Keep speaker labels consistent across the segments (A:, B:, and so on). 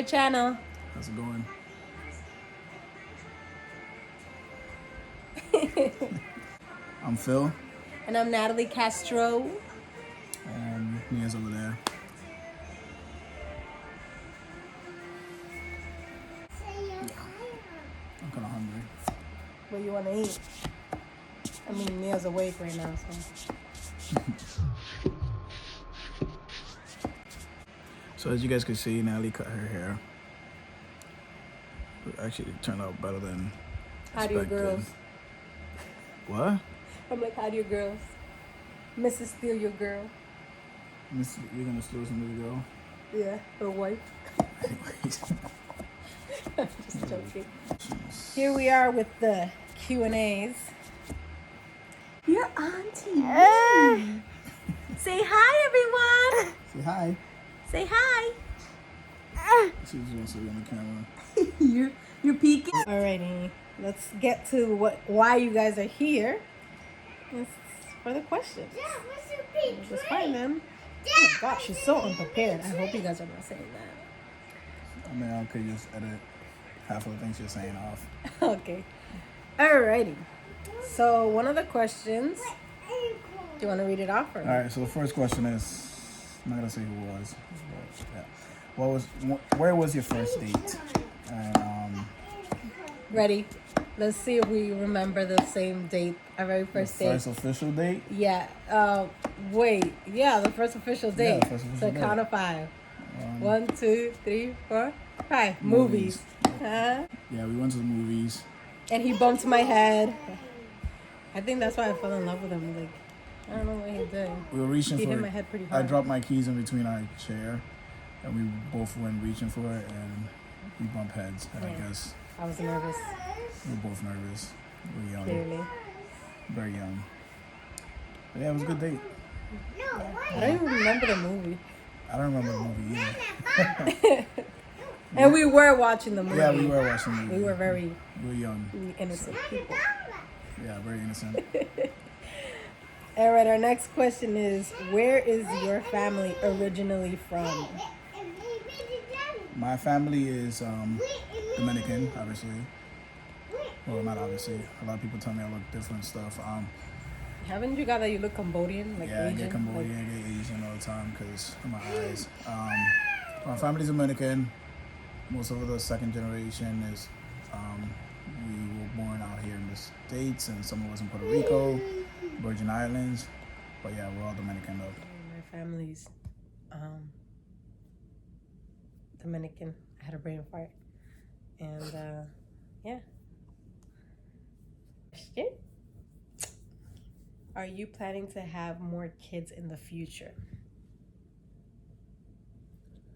A: channel.
B: How's it going? I'm Phil.
A: And I'm Natalie Castro.
B: And Nia's over there. I'm kind of hungry.
A: What do you want to eat? I mean, Nia's awake right now, so.
B: So as you guys can see, Natalie cut her hair. It actually turned out better than
A: How do your
B: expected.
A: girls?
B: What?
A: I'm like, how do your girls? Mrs. Steal your girl.
B: You're gonna steal somebody's girl?
A: Yeah, her wife.
B: Anyways.
A: I'm just joking. Here we are with the Q&As. Your auntie. Say hi, everyone.
B: Say hi.
A: Say hi.
B: She just wants to be on the camera.
A: You're peeking. Alrighty, let's get to why you guys are here. It's for the questions. We'll just find them. Oh my gosh, she's so unprepared. I hope you guys are not saying that.
B: I mean, I could just edit half of the things you're saying off.
A: Okay. Alrighty. So one of the questions. Do you want to read it off? Or?
B: All right. So the first question is, I'm not gonna say who it was. But, yeah. Where was your first date? And
A: Ready? Let's see if we remember the same date. Our very first date.
B: First official date?
A: Yeah. Wait. Yeah, the first official date.
B: Yeah, the first official date.
A: Count of 5. 1, 2, 3, 4, 5. Movies.
B: Yeah, we went to the movies.
A: And he bumped my head. I think that's why I fell in love with him. Like, I don't know what he did.
B: We were reaching
A: he
B: for
A: hit
B: it.
A: my head pretty hard.
B: I dropped my keys in between our chair, and we both went reaching for it, and we bumped heads. And I guess
A: I was nervous.
B: we were both nervous. We were young.
A: Clearly.
B: Very young. But yeah, it was a good date.
A: I don't even remember the movie.
B: I don't remember the movie either.
A: And we were watching the movie.
B: Yeah, we were watching the movie.
A: We were very
B: We were young.
A: innocent people.
B: Yeah, very innocent.
A: All right, our next question is, where is your family originally from?
B: My family is Dominican, obviously. Well, not obviously. A lot of people tell me I look different stuff.
A: Haven't you got that you look Cambodian? Like
B: Yeah,
A: Asian?
B: I get Cambodian, I get Asian all the time because of my eyes. My family's Dominican. Most of the second generation is, we were born out here in the States, and some of us in Puerto Rico, Virgin Islands. But yeah, we're all Dominican though.
A: My family's Dominican. I had a brain fart. And yeah. Question. Are you planning to have more kids in the future?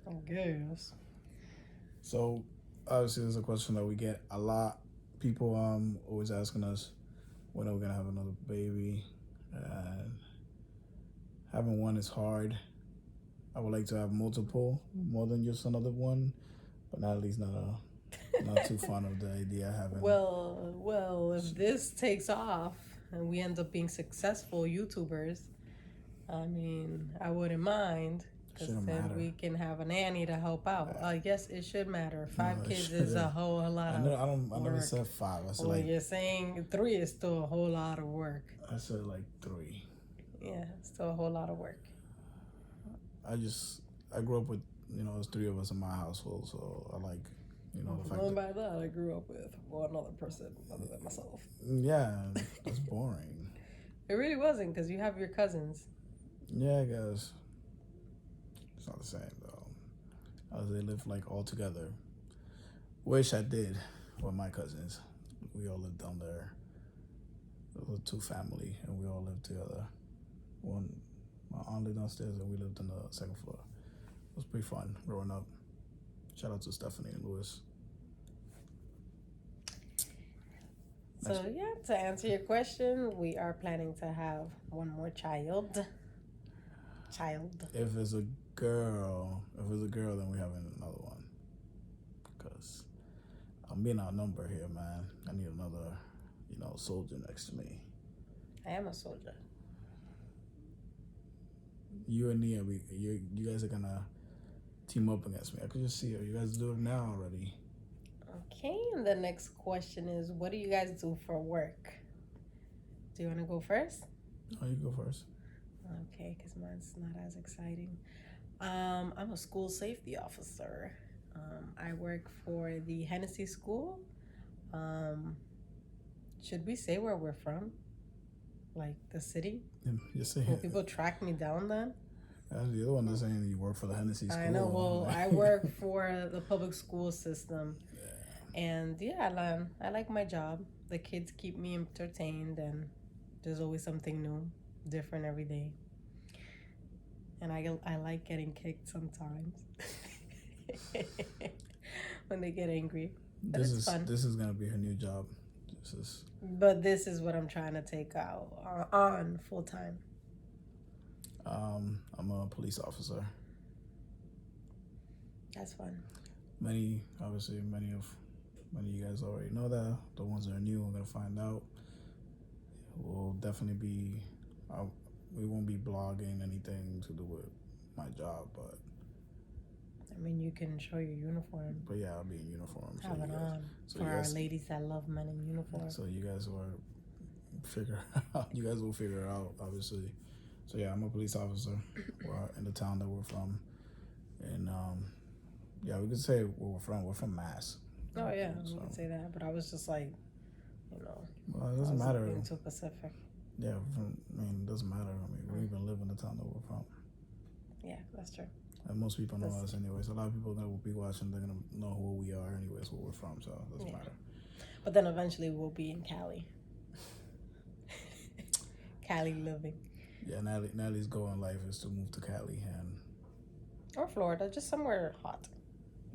A: I guess.
B: So obviously there's a question that we get a lot. People always asking us when are we gonna have another baby. And having one is hard. I would like to have multiple, more than just another one, but Natalie's not too fond of the idea of having.
A: Well, if this takes off and we end up being successful YouTubers, I mean, I wouldn't mind. Because then we can have a nanny to help out. Yes, it should matter. 5 kids is a whole lot of work.
B: I never said 5. I said
A: well, you're saying 3 is still a whole lot of work.
B: I said like 3.
A: Yeah, it's still a whole lot of work.
B: I grew up with, there's 3 of us in my household, so I like, the fact
A: Going by that, I grew up with another person other than myself.
B: Yeah, that's boring.
A: It really wasn't, because you have your cousins.
B: Yeah, I guess. It's not the same though. As they live like all together. Wish I did with my cousins. We all lived down there. It was a 2 family, and we all lived together. My aunt lived downstairs, and we lived on the 2nd floor. It was pretty fun growing up. Shout out to Stephanie and Louis.
A: So yeah, to answer your question, we are planning to have one more child.
B: If it's a girl, then we're having another one. Because I'm being outnumbered here, man. I need another, soldier next to me.
A: I am a soldier.
B: You and Nia, you guys are gonna team up against me. I could just see her. You guys do it now already.
A: Okay, and the next question is, what do you guys do for work? Do you want to go first?
B: Oh, you go first.
A: Okay, because mine's not as exciting. I'm a school safety officer. I work for the Hennessy School. Should we say where we're from? Like the city?
B: Just say
A: Will people track me down then?
B: The other one that's saying you work for the Hennessy School.
A: I know. Well, I work for the public school system. Yeah. And yeah, I like my job. The kids keep me entertained, and there's always something new, different every day. And I like getting kicked sometimes when they get angry. But it's fun.
B: This is gonna be her new job.
A: But this is what I'm trying to take out on full time.
B: I'm a police officer.
A: That's fun.
B: Many of you guys already know that. The ones that are new are gonna find out. We'll definitely be. We won't be blogging anything to do with my job, but.
A: I mean, you can show your uniform.
B: But yeah, I'll be in uniform.
A: Have it on for our ladies that love men in uniform.
B: So you guys will figure it out, obviously. So yeah, I'm a police officer. We're in the town that we're from, and yeah, we could say where we're from. We're from Mass.
A: Oh yeah, we could say that. But I was just like,
B: Well, it doesn't matter.
A: Being too specific.
B: Yeah, it doesn't matter. I mean, we even live in the town that we're from.
A: Yeah, that's true.
B: And most people know us anyways. A lot of people are gonna be watching. They're gonna know who we are anyways, where we're from. So it doesn't matter.
A: But then eventually we'll be in Cali. Cali living.
B: Yeah, Natalie's goal in life is to move to Cali
A: or Florida, just somewhere hot.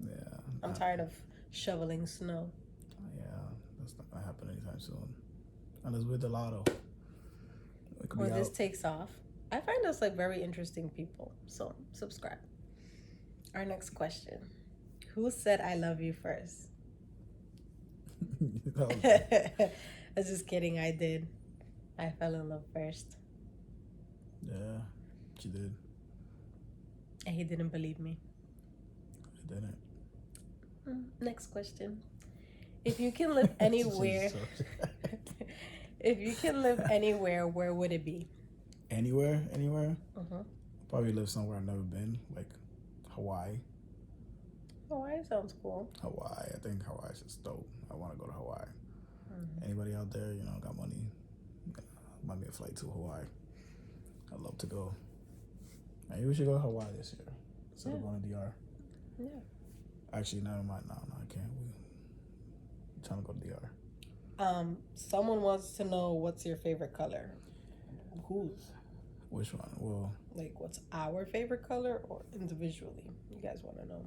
B: Yeah.
A: I'm tired of shoveling snow.
B: Yeah, that's not gonna happen anytime soon. Unless with the lotto.
A: When this takes off. I find us like very interesting people. So subscribe. Our next question. Who said I love you first? I was just kidding. I did. I fell in love first.
B: Yeah, she did.
A: And he didn't believe me.
B: I didn't.
A: Next question. If you can live anywhere, if you can live anywhere, where would it be?
B: Anywhere? Probably live somewhere I've never been, like Hawaii.
A: Hawaii sounds cool.
B: Hawaii. I think Hawaii's just dope. I want to go to Hawaii. Anybody out there, got money, buy me a flight to Hawaii. I'd love to go. Maybe we should go to Hawaii this year instead of going to DR.
A: Yeah.
B: Actually, never mind. No, I can't. We're trying to go to DR.
A: Someone wants to know what's your favorite color. Whose?
B: Which one? Well,
A: like what's our favorite color or individually? You guys want to know?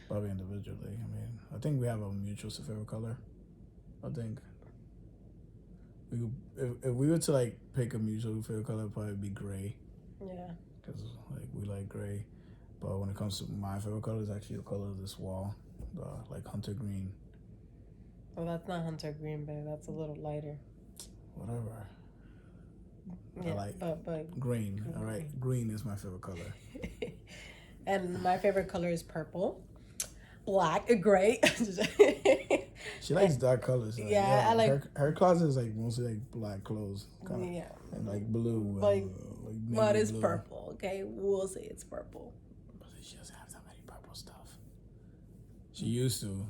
B: Probably individually. I mean, I think we have a mutual favorite color. I think if we were to like pick a mutual favorite color, it'd probably be gray.
A: Yeah.
B: Because like we like gray, but when it comes to my favorite color, is actually the color of this wall, like hunter green.
A: Well, that's not hunter green, babe. That's a little lighter.
B: Whatever.
A: Yeah,
B: I like
A: but
B: green. All right, green is my favorite color.
A: And my favorite color is purple, black, gray.
B: She likes dark colors.
A: Yeah, I like
B: her closet is like mostly like black clothes,
A: yeah,
B: and like blue.
A: But it's blue. Purple. Okay, we'll say it's purple.
B: But she doesn't have that many purple stuff. She used to.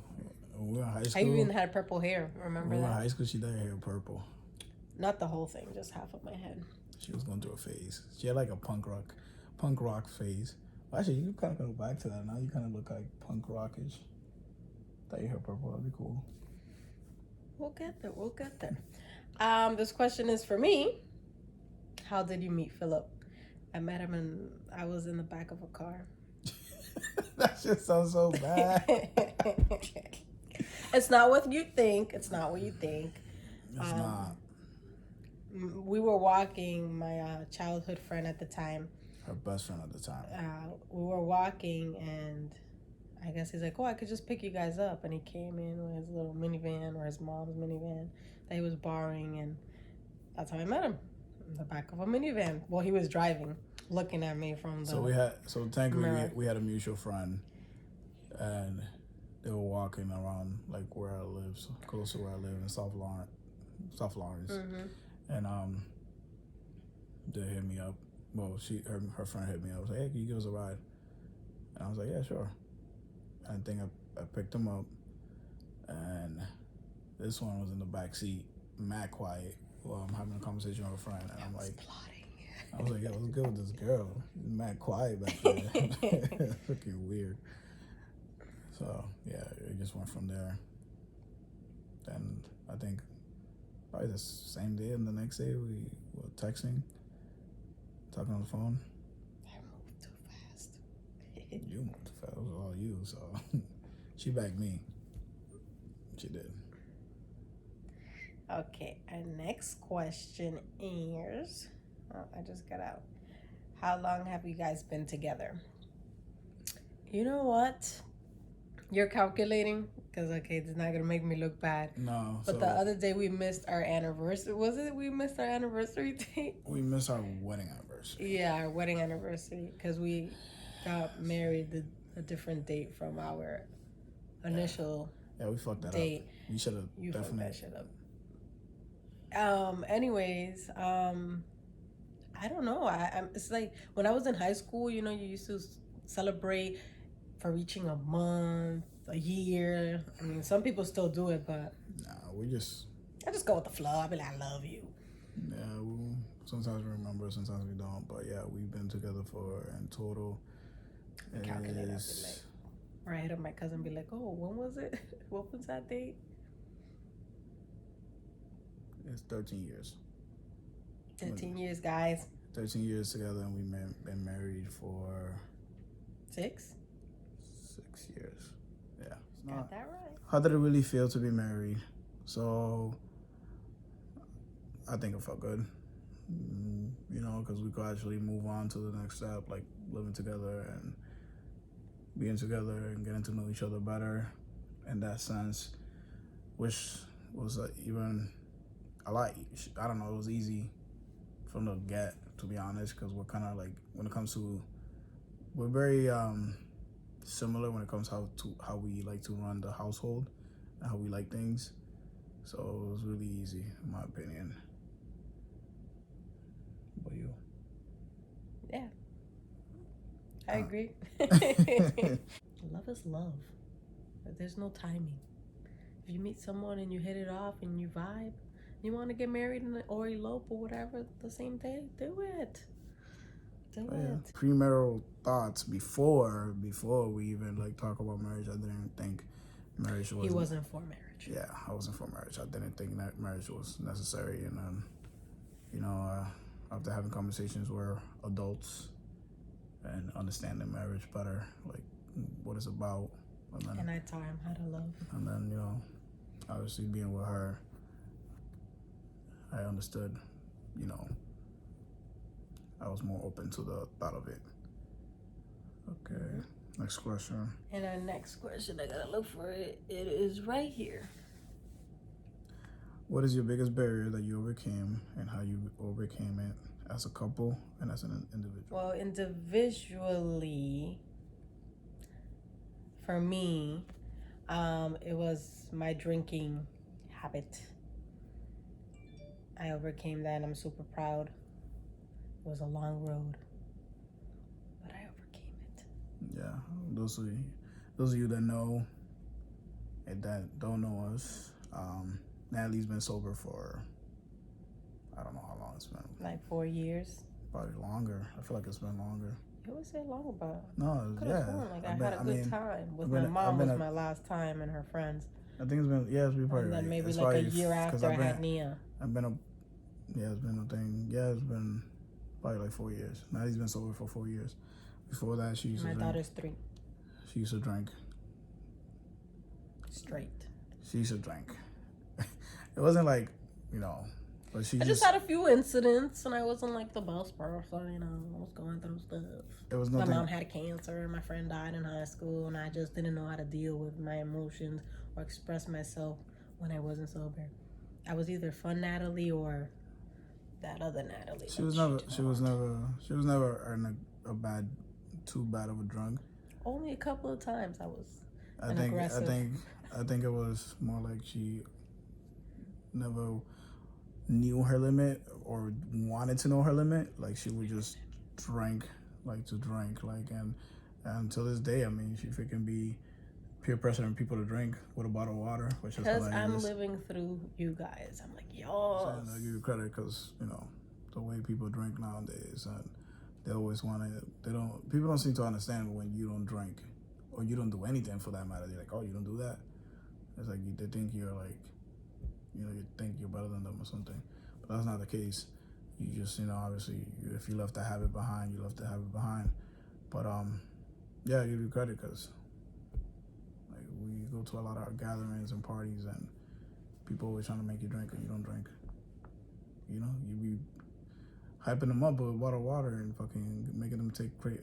B: When we were in high school.
A: I even had purple hair. Remember that?
B: When we were in high school, she dyed her hair purple.
A: Not the whole thing, just half of my head.
B: She was going through a phase. She had like a punk rock phase. Actually, you kind of go back to that. Now you kind of look like punk rockish. Dye your hair purple. That'd be cool.
A: We'll get there. This question is for me. How did you meet Philip? I met him I was in the back of a car.
B: That shit sounds so bad.
A: It's not what you think. It's not. We were walking, my childhood friend at the time.
B: Her best friend at the time.
A: We were walking, and I guess he's like, oh, I could just pick you guys up. And he came in with his little minivan, or his mom's minivan that he was borrowing, and that's how I met him, in the back of a minivan. Well, he was driving, looking at me from the
B: So thankfully we had a mutual friend. and they were walking around like where I live, so close to where I live in South Lawrence, and they hit me up. Well, her friend hit me up. I was like, "Hey, can you give us a ride?" And I was like, "Yeah, sure." And I think I picked them up, and this one was in the back seat, mad quiet. Well, I'm having a conversation with a friend, and I'm like, I was like, "Yo, what's good with this girl? She's mad quiet back there." Freaking weird. So yeah, it just went from there. Then I think probably the same day and the next day we were texting, talking on the phone.
A: I moved too fast.
B: You moved too fast. It was all you. So she backed me. She did.
A: Okay, our next question is, I just got out. How long have you guys been together? You know what? You're calculating because it's not gonna make me look bad.
B: No.
A: But the other day we missed our anniversary. Was it we missed our anniversary date?
B: We missed our wedding anniversary.
A: Yeah, our wedding anniversary because we got married a different date from our initial.
B: Yeah, we fucked that
A: date.
B: up. You should have definitely.
A: Fucked that shit up. Anyways, I don't know. It's like when I was in high school, you used to celebrate for reaching a month, a year. I mean, some people still do it, but
B: Nah,
A: I just go with the flow. I be like, I love you.
B: Yeah, sometimes we remember, sometimes we don't. But yeah, we've been together for in total.
A: Calculate. Or I hit up my cousin and be like, oh, when was it? What was that date?
B: It's 13 years.
A: 13 years, guys.
B: 13 years together, and we've been married for
A: 6
B: years. Yeah.
A: Got that right.
B: How did it really feel to be married? So I think it felt good, because we could actually move on to the next step, like living together and being together and getting to know each other better in that sense, which was even a lot. I don't know, it was easy from the get, to be honest, because we're kind of like, when it comes to, we're very similar when it comes to how we like to run the household and how we like things. So it was really easy, in my opinion. What about you?
A: Yeah, I agree. Love is love. There's no timing. If you meet someone and you hit it off and you vibe, you want to get married or elope or whatever the same day, do it. Do it.
B: Premarital thoughts before we even like talk about marriage. I didn't think marriage was.
A: He wasn't for marriage.
B: Yeah, I wasn't for marriage. I didn't think that marriage was necessary, and then, after having conversations where adults and understanding marriage better, like what it's about,
A: and I taught him how to love.
B: And then obviously being with her, I understood, I was more open to the thought of it. Okay, next question.
A: And our next question, I gotta look for it. It is right here.
B: What is your biggest barrier that you overcame, and how you overcame it as a couple and as an individual?
A: Well, individually, for me, it was my drinking habit. I overcame that, and I'm super proud. It was a long road, but I overcame it.
B: Yeah, those of you that know and that don't know us, Natalie's been sober for, I don't know how long it's been.
A: Like 4 years.
B: Probably longer. I feel like it's been longer.
A: It was so long, but
B: no, yeah.
A: I had a good time with my mom. Was my last time and her friends.
B: I think it's been probably.
A: And then
B: right.
A: maybe
B: it's
A: like a year after I had Nia.
B: It's been a thing. Yeah, it's been probably like 4 years. Natalie's been sober for 4 years. Before that, she used to drink.
A: My daughter's 3.
B: She used to drink.
A: Straight.
B: She used to drink. It wasn't like, but
A: I just had a few incidents, and I wasn't like the best person, I was going through stuff.
B: It was nothing.
A: My mom had cancer, my friend died in high school, and I just didn't know how to deal with my emotions or express myself when I wasn't sober. I was either fun Natalie or that other Natalie.
B: She was never in a too bad of a drunk.
A: Only a couple of times I was aggressive.
B: I think it was more like she never knew her limit or wanted to know her limit. Like she would just drink, like to drink, like and to this day, I mean, she freaking be peer pressuring people to drink with a bottle of water, which is
A: Because
B: hilarious.
A: I'm living through you guys. I'm like, yo.
B: I give you credit because the way people drink nowadays, and they always want to. They don't. People don't seem to understand when you don't drink, or you don't do anything for that matter. They're like, oh, you don't do that. It's like they think you're like, you think you're better than them or something. But that's not the case. You just, obviously, if you left the habit behind, you left the habit behind. But yeah, I give you credit because like we go to a lot of gatherings and parties, and people always trying to make you drink, and you don't drink. You be hyping them up with a bottle of water and fucking making them take 10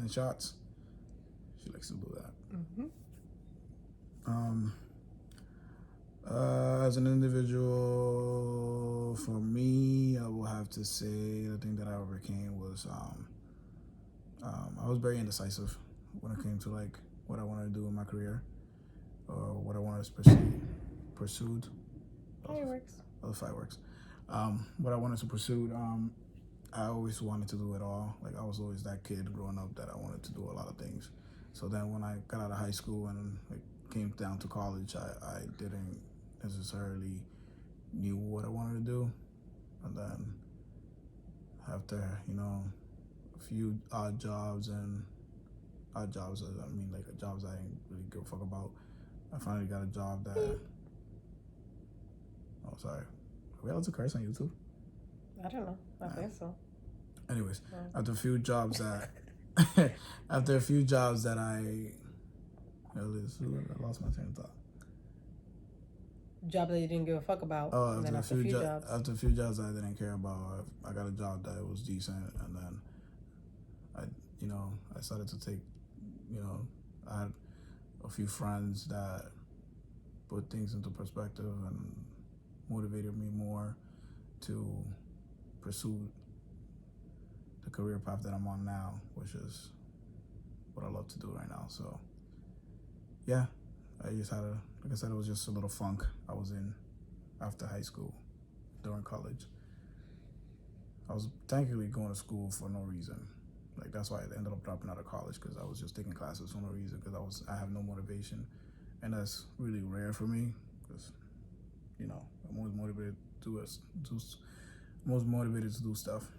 B: shots. She likes to do that.
A: Mm-hmm.
B: As an individual, for me, I will have to say the thing that I overcame was I was very indecisive when it came to like what I wanted to do in my career or what I wanted to pursue.
A: Fireworks.
B: Oh, fireworks. What I wanted to pursue. I always wanted to do it all. Like I was always that kid growing up that I wanted to do a lot of things. So then when I got out of high school and like came down to college, I didn't necessarily knew what I wanted to do. And then after, a few odd jobs, I mean like jobs I didn't really give a fuck about, I finally got a job that, oh sorry, are we allowed to curse on YouTube?
A: I don't know. I think so.
B: Anyways, after a few jobs that I lost my train of thought.
A: Job that you didn't give a fuck about.
B: Oh,
A: and then after a few jobs.
B: After a few jobs that I didn't care about, I got a job that was decent, and then I started to take, I had a few friends that put things into perspective and motivated me more to pursue the career path that I'm on now, which is what I love to do right now. So yeah, I just had like I said, it was just a little funk I was in after high school, during college. I was thankfully going to school for no reason. Like that's why I ended up dropping out of college, because I was just taking classes for no reason, because I have no motivation, and that's really rare for me, because I'm always motivated to do stuff.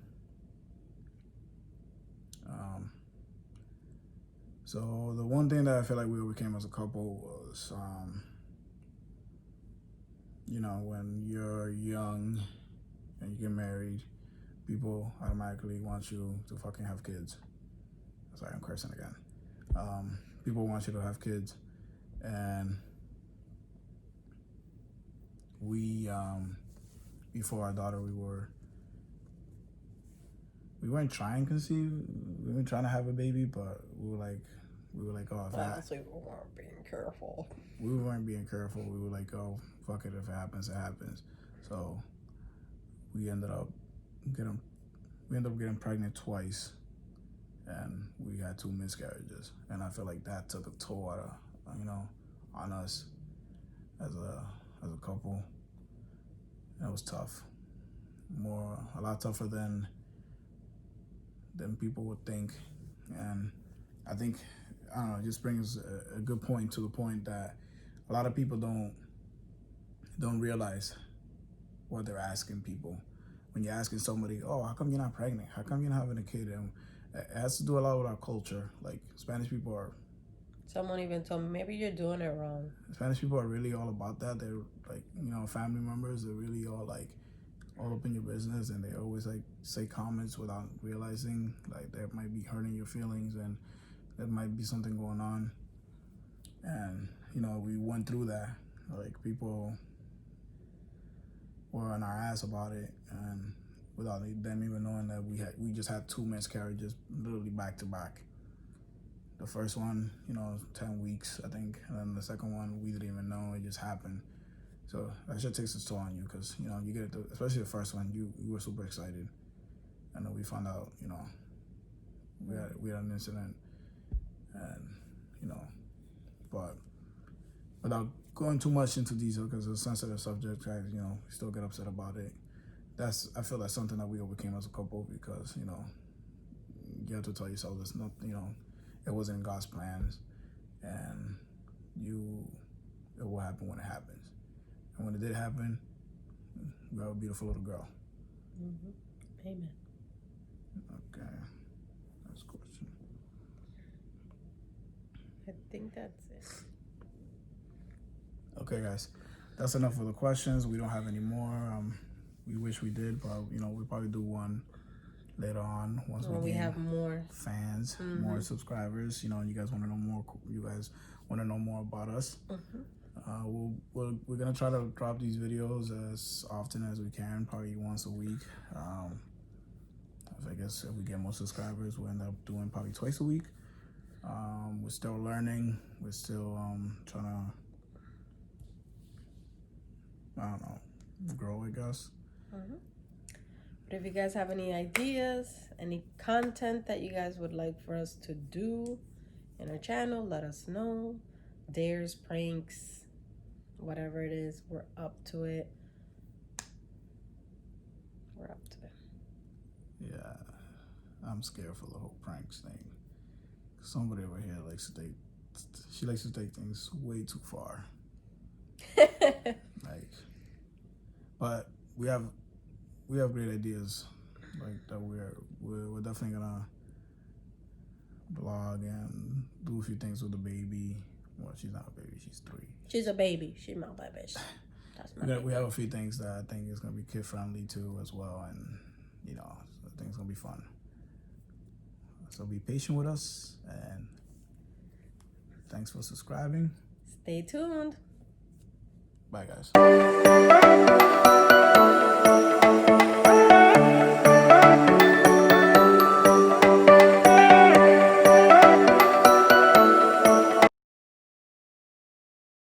B: So the one thing that I feel like we overcame as a couple was, when you're young and you get married, people automatically want you to fucking have kids. Sorry, I'm cursing again. People want you to have kids, and we, before our daughter, we weren't trying to conceive. We weren't trying to have a baby, but we were like, oh, if
A: honestly, we weren't being careful.
B: We weren't being careful. We were like, oh, fuck it. If it happens, it happens. So we ended up getting pregnant twice, and we had 2 miscarriages. And I feel like that took a toll out of, on us as a couple. And it was tough. A lot tougher than people would think. And I think, I don't know, it just brings a good point to the point that a lot of people don't realize what they're asking people. When you're asking somebody, oh, how come you're not pregnant? How come you're not having a kid? And it has to do a lot with our culture. Like, Spanish people are...
A: Someone even told me, maybe you're doing it wrong.
B: Spanish people are really all about that. They're like, family members, they're really all like, all up in your business, and they always like say comments without realizing like that might be hurting your feelings, and there might be something going on. And we went through that. Like, people were on our ass about it, and without them even knowing that we just had 2 miscarriages literally back to back. The first one, 10 weeks, I think, and then the second one we didn't even know, it just happened. So that shit takes its toll on you, because you get it, especially the first one, you were super excited, and then we found out, we had an incident, and But without going too much into detail, because it's a sensitive subject, I still get upset about it. I feel that's something that we overcame as a couple, because you have to tell yourself it's not, it wasn't in God's plans, and it will happen when it happens. And when it did happen, we have a beautiful little girl.
A: Mm-hmm. Amen.
B: Okay. Next question.
A: I think that's it.
B: Okay, guys. That's enough for the questions. We don't have any more. We wish we did, but we'll probably do one later on once we
A: have more
B: fans, more subscribers. You guys want to know more. You guys want to know more about us. We're gonna try to drop these videos as often as we can, probably once a week. I guess if we get more subscribers, we'll end up doing probably twice a week. We're still learning. We're still trying to, grow, I guess.
A: But if you guys have any ideas, any content that you guys would like for us to do in our channel, let us know. Dares, pranks, whatever it is, we're up to it.
B: Yeah, I'm scared for the whole pranks thing. Somebody over here likes to take things way too far. But we have great ideas, that we're definitely gonna blog and do a few things with the baby. Well, she's not a baby, she's 3.
A: She's a baby. She's my baby. That's my baby.
B: We have a few things that I think is gonna be kid friendly too as well, and I think it's gonna be fun. So be patient with us, and thanks for subscribing.
A: Stay tuned.
B: Bye, guys.